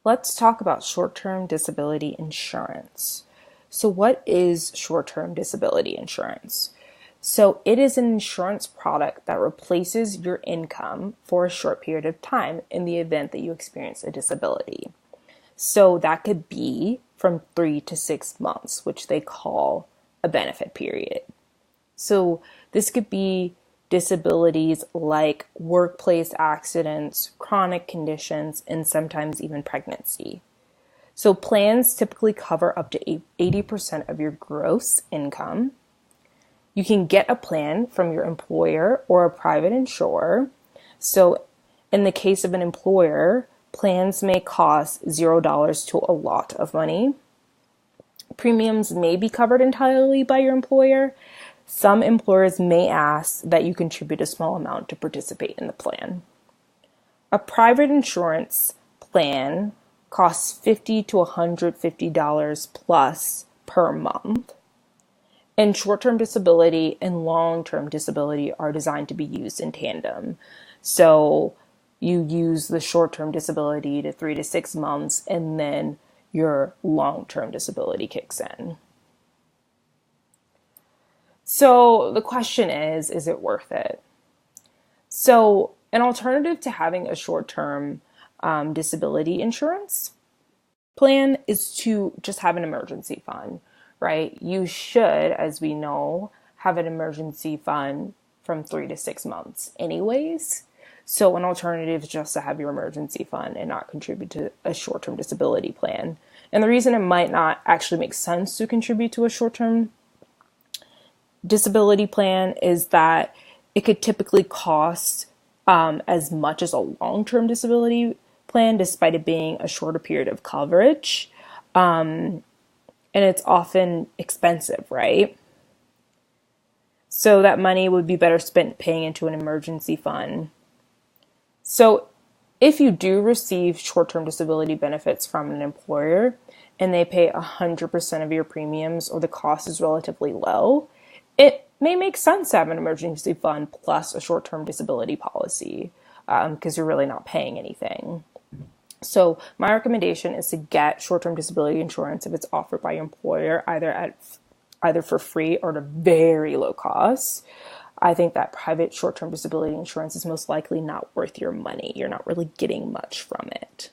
Let's talk about short-term disability insurance. So, what is short-term disability insurance? So, it is an insurance product that replaces your income for a short period of time in the event that you experience a disability. So, that could be from 3 to 6 months, which they call a benefit period. So, this could be disabilities like workplace accidents, chronic conditions, and sometimes even pregnancy. So, plans typically cover up to 80% of your gross income. You can get a plan from your employer or a private insurer. So, in the case of an employer, plans may cost $0 to a lot of money. Premiums may be covered entirely by your employer. Some employers may ask that you contribute a small amount to participate in the plan. A private insurance plan costs $50 to $150 plus per month. And short-term disability and long-term disability are designed to be used in tandem. So you use the short-term disability to 3 to 6 months, and then your long-term disability kicks in. So the question is it worth it? So an alternative to having a short-term disability insurance plan is to just have an emergency fund, right? You should, as we know, have an emergency fund from 3 to 6 months anyways. So an alternative is just to have your emergency fund and not contribute to a short-term disability plan. And the reason it might not actually make sense to contribute to a short-term disability plan is that it could typically cost as much as a long-term disability plan, despite it being a shorter period of coverage. And it's often expensive, right? So that money would be better spent paying into an emergency fund. So if you do receive short-term disability benefits from an employer and they pay 100% of your premiums or the cost is relatively low, it may make sense to have an emergency fund plus a short-term disability policy because you're really not paying anything. So my recommendation is to get short-term disability insurance if it's offered by your employer, either for free or at a very low cost. I think that private short-term disability insurance is most likely not worth your money. You're not really getting much from it.